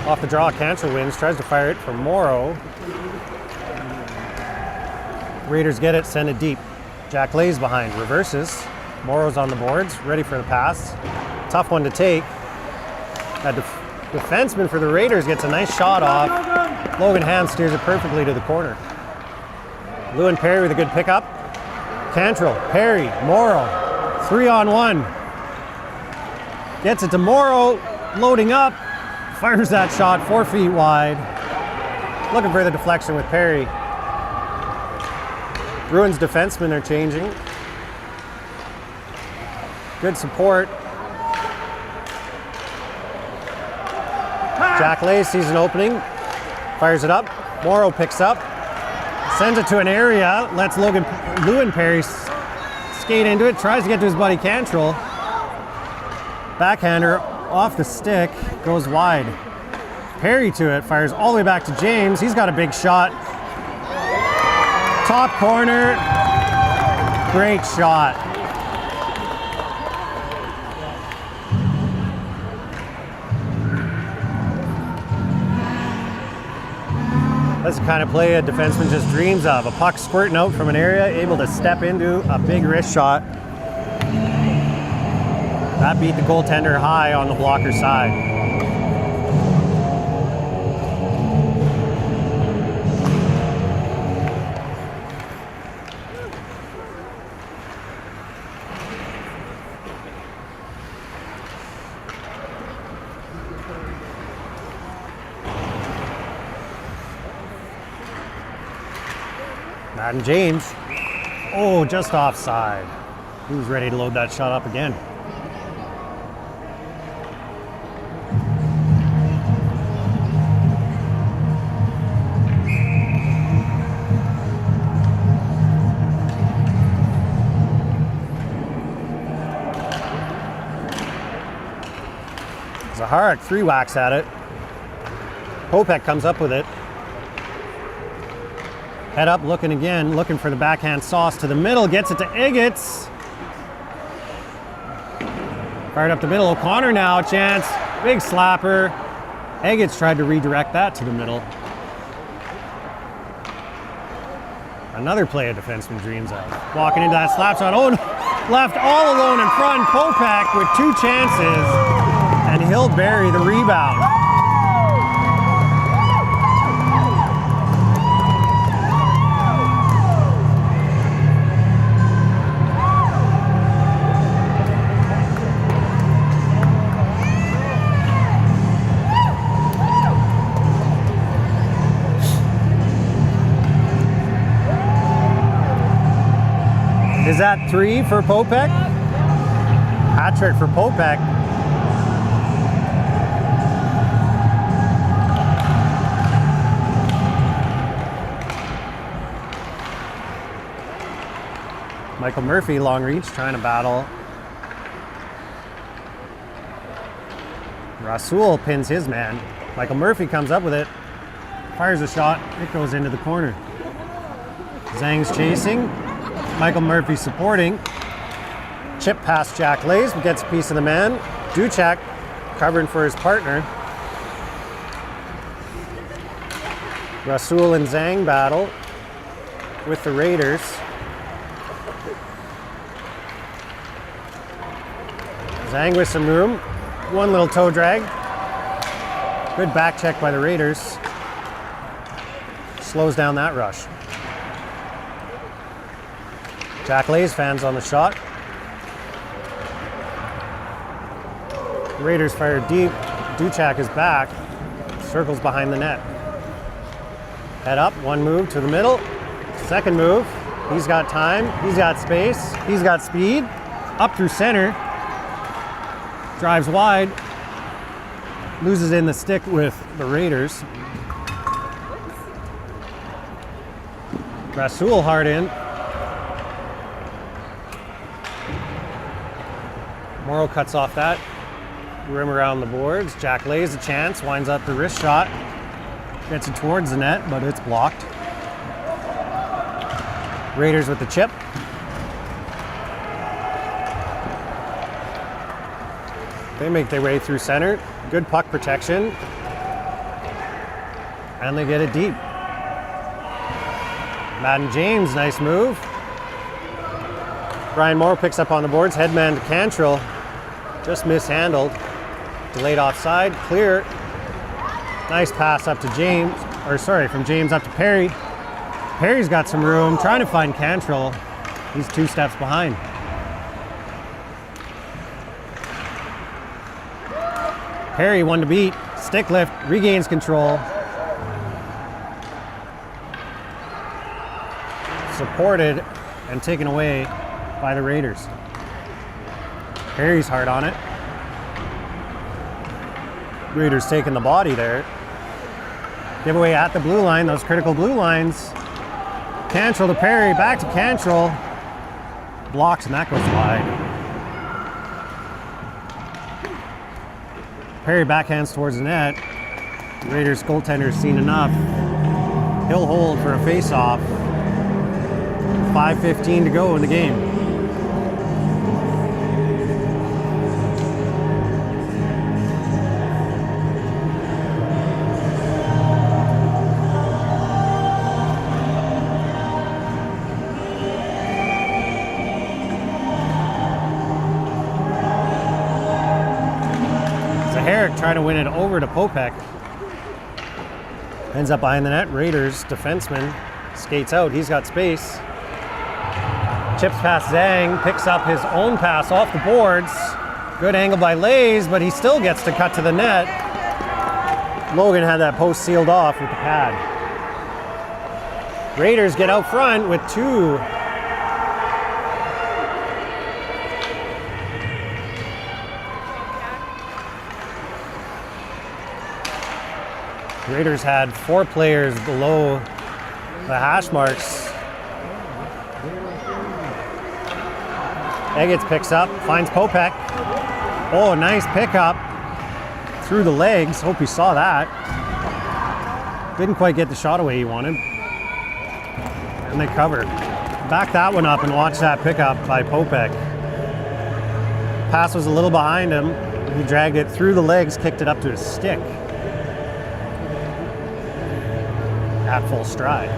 Off the draw, Cantrell wins, tries to fire it for Morrow. Raiders get it, send it deep. Jack lays behind, reverses. Morrow's on the boards, ready for the pass. Tough one to take. That defenseman for the Raiders gets a nice shot off. Logan Ham steers it perfectly to the corner. Lewin Perry with a good pickup. Cantrell, Perry, Morrow, 3-on-1. Gets it to Morrow, loading up. Fires that shot 4 feet wide. Looking for the deflection with Perry. Bruins defensemen are changing. Good support. Jack Lay sees an opening. Fires it up. Morrow picks up. Sends it to an area. Lets Lewin Perry skate into it. Tries to get to his buddy Cantrell. Backhander off the stick, goes wide. Perry to it, fires all the way back to James. He's got a big shot. Top corner, great shot. That's the kind of play a defenseman just dreams of. A puck squirting out from an area, able to step into a big wrist shot. That beat the goaltender high on the blocker side. Madden James. Oh, just offside. He was ready to load that shot up again. Zaharik 3-whacks at it. Popek comes up with it. Head up, looking again, looking for the backhand sauce to the middle, gets it to Eggets. Fired up the middle, O'Connor now, chance, big slapper. Eggets tried to redirect that to the middle. Another play a defenseman dreams of. Walking into that slap shot, oh, left all alone in front, Popek with 2 chances. And he'll bury the rebound. Is that 3 for Popek? Hat trick for Popek. Michael Murphy, long reach, trying to battle. Rasul pins his man. Michael Murphy comes up with it, fires a shot, it goes into the corner. Zhang's chasing, Michael Murphy supporting. Chip past Jack Lays, gets a piece of the man. Duchek covering for his partner. Rasul and Zhang battle with the Raiders. Zhang with some room. One little toe drag. Good back check by the Raiders. Slows down that rush. Jack Lays fans on the shot. Raiders fire deep. Duchek is back. Circles behind the net. Head up, one move to the middle. Second move. He's got time. He's got space. He's got speed. Up through center. Drives wide. Loses in the stick with the Raiders. Rasul hard in. Morrow cuts off that rim around the boards. Jack Lays a chance, winds up the wrist shot. Gets it towards the net, but it's blocked. Raiders with the chip. They make their way through center. Good puck protection. And they get it deep. Madden James, nice move. Brian Moore picks up on the boards. Headman to Cantrell. Just mishandled. Delayed offside. Clear. Nice pass up to James. Or sorry, from James up to Perry. Perry's got some room. Trying to find Cantrell. He's 2 steps behind. Perry, one to beat. Stick lift, regains control. Supported and taken away by the Raiders. Perry's hard on it. Raiders taking the body there. Giveaway at the blue line, those critical blue lines. Cantrell to Perry, back to Cantrell. Blocks and that goes wide. Perry backhands towards the net. The Raiders goaltender's seen enough. He'll hold for a face-off. 5:15 to go in the game. Trying to win it over to Popek. Ends up behind the net. Raiders defenseman skates out. He's got space. Chips past Zhang. Picks up his own pass off the boards. Good angle by Lays, but he still gets to cut to the net. Logan had that post sealed off with the pad. Raiders get out front with 2. Raiders had 4 players below the hash marks. Eggets picks up, finds Popek. Oh, nice pickup through the legs. Hope you saw that. Didn't quite get the shot away he wanted. And they cover. Back that one up and watch that pickup by Popek. Pass was a little behind him. He dragged it through the legs, kicked it up to his stick. At full stride.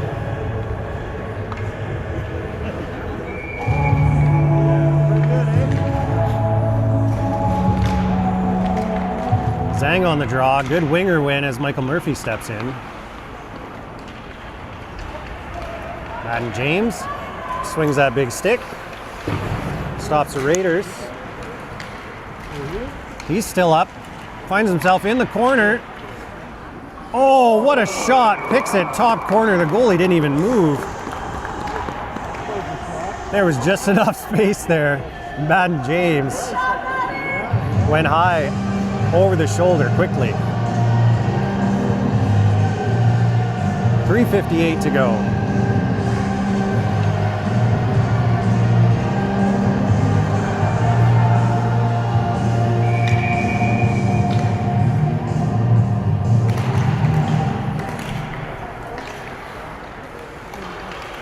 Zhang on the draw. Good winger win as Michael Murphy steps in. Madden James swings that big stick. Stops the Raiders. He's still up. Finds himself in the corner. Oh, what a shot. Picks it top corner. The goalie didn't even move. There was just enough space there. Madden James went high over the shoulder quickly. 3:58 to go.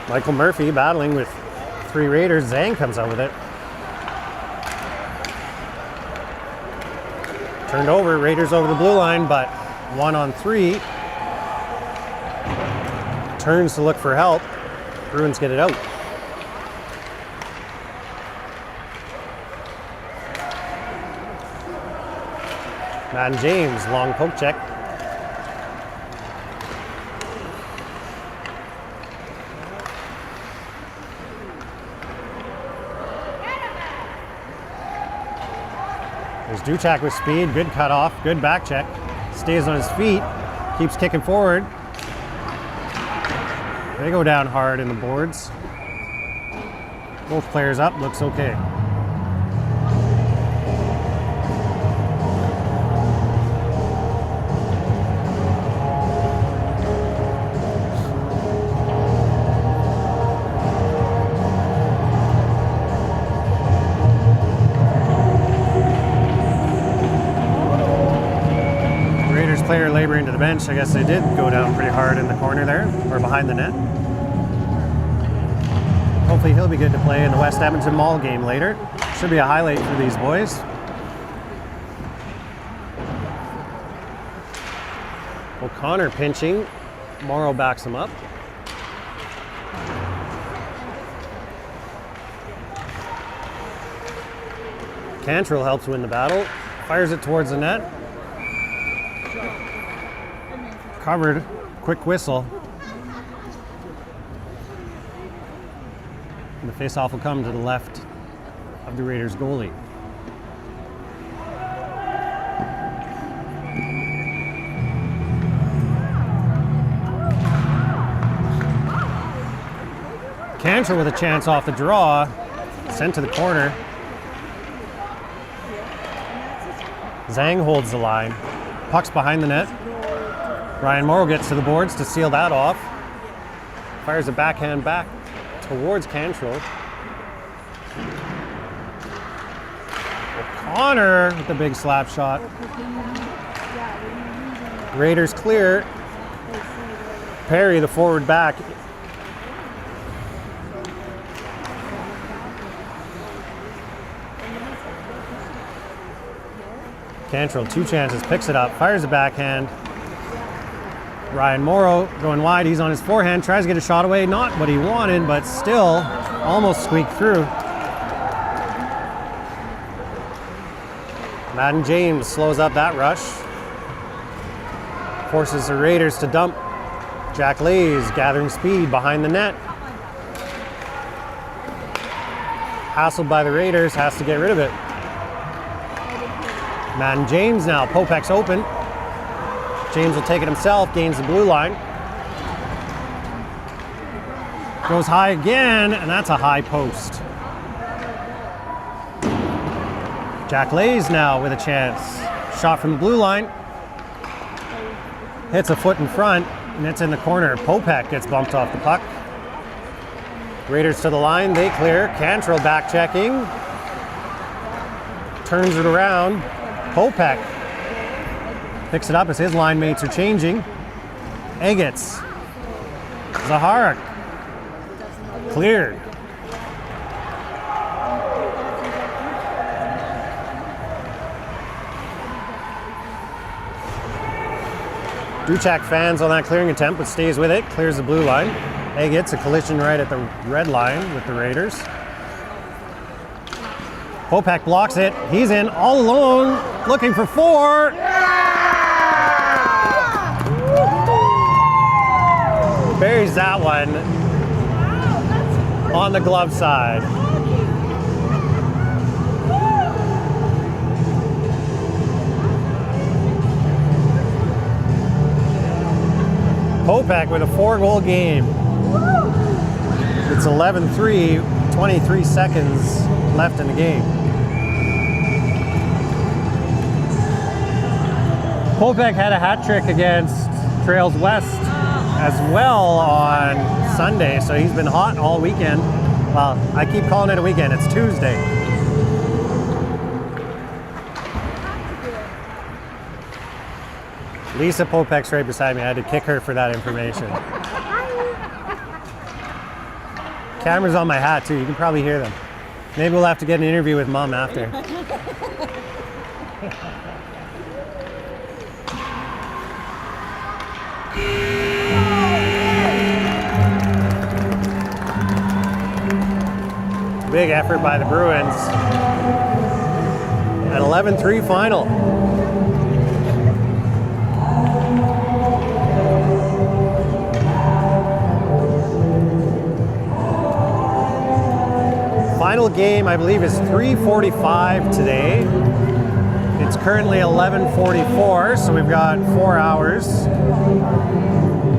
Michael Murphy battling with 3 Raiders. Zhang comes out with it. Turned over, Raiders over the blue line, but 1-on-3. Turns to look for help. Bruins get it out. Madden James, long poke check. There's Duchak with speed, good cutoff, good back check. Stays on his feet, keeps kicking forward. They go down hard in the boards. Both players up, looks okay. Player laboring to the bench. I guess they did go down pretty hard in the corner there, or behind the net. Hopefully he'll be good to play in the West Edmonton Mall game later. Should be a highlight for these boys. O'Connor pinching. Morrow backs him up. Cantrell helps win the battle. Fires it towards the net. Covered. Quick whistle. And the face-off will come to the left of the Raiders goalie. Cantrell with a chance off the draw. Sent to the corner. Zhang holds the line. Puck's behind the net. Ryan Morrow gets to the boards to seal that off. Fires a backhand back towards Cantrell. O'Connor with the big slap shot. Raiders clear. Perry, the forward back. Cantrell, 2 chances, picks it up, fires a backhand. Ryan Morrow going wide, he's on his forehand, tries to get a shot away, not what he wanted, but still almost squeaked through. Madden James slows up that rush. Forces the Raiders to dump. Jack Lays gathering speed behind the net. Hassled by the Raiders, has to get rid of it. Madden James now, Popek's open. James will take it himself, gains the blue line. Goes high again, and that's a high post. Jack Lays now with a chance. Shot from the blue line. Hits a foot in front, and it's in the corner. Popek gets bumped off the puck. Raiders to the line, they clear. Cantrell back checking. Turns it around. Popek picks it up as his line mates are changing. Eggetz. Zaharik. Cleared. Duchak fans on that clearing attempt, but stays with it. Clears the blue line. Eggetz, a collision right at the red line with the Raiders. Popek blocks it. He's in all alone, looking for 4. Buries that one on the glove side. Popek with a 4-goal game. It's 11-3, 23 seconds left in the game. Popek had a hat trick against Trails West as well on Sunday, so he's been hot all weekend. Well, I keep calling it a weekend, it's Tuesday. Lisa Popek's right beside me. I had to kick her for that information. Camera's on my hat too, you can probably hear them. Maybe we'll have to get an interview with Mom after. Big effort by the Bruins. An 11-3 final. Final game, I believe, is 3:45 today. It's currently 11:44, so we've got 4 hours.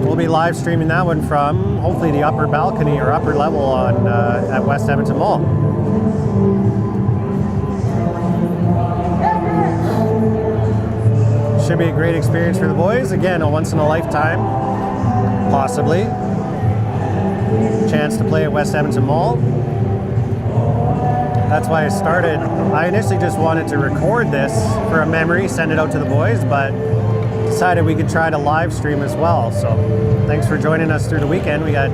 We'll be live streaming that one from hopefully the upper balcony or upper level on at West Edmonton Mall. Should be a great experience for the boys. Again, a once in a lifetime, possibly, chance to play at West Edmonton Mall. That's why I started. I initially just wanted to record this for a memory, send it out to the boys, but decided we could try to live stream as well. So thanks for joining us through the weekend. We got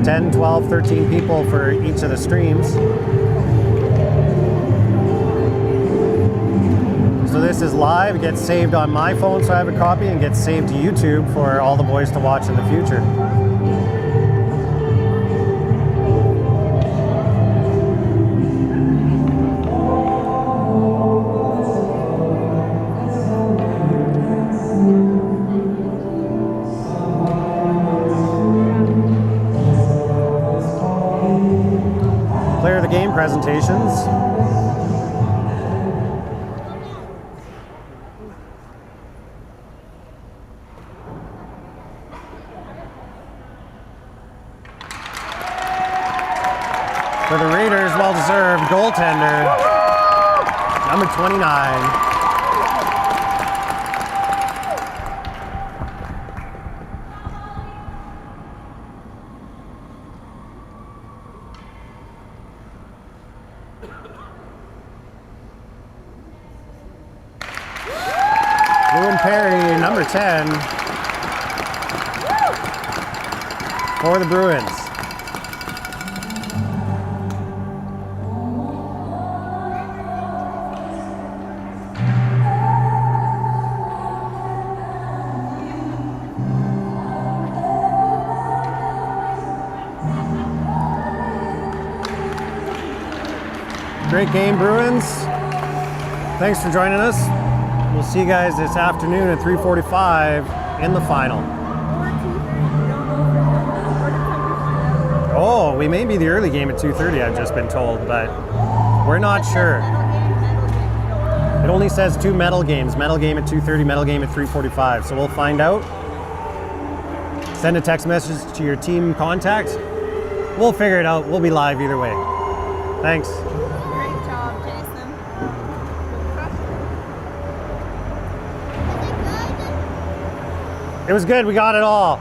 10, 12, 13 people for each of the streams. So this is live. It gets saved on my phone, so I have a copy, and gets saved to YouTube for all the boys to watch in the future. Player of the game presentations. For the Raiders, well-deserved goaltender, number 29. Perry, number 10, for the Bruins. Great game, Bruins. Thanks for joining us. We'll see you guys this afternoon at 3:45 in the final. Oh, we may be the early game at 2:30, I've just been told, but we're not sure. It only says 2 medal games. Medal game at 2:30, medal game at 3:45. So we'll find out. Send a text message to your team contact. We'll figure it out. We'll be live either way. Thanks. Great job, Jason. It was good. We got it all.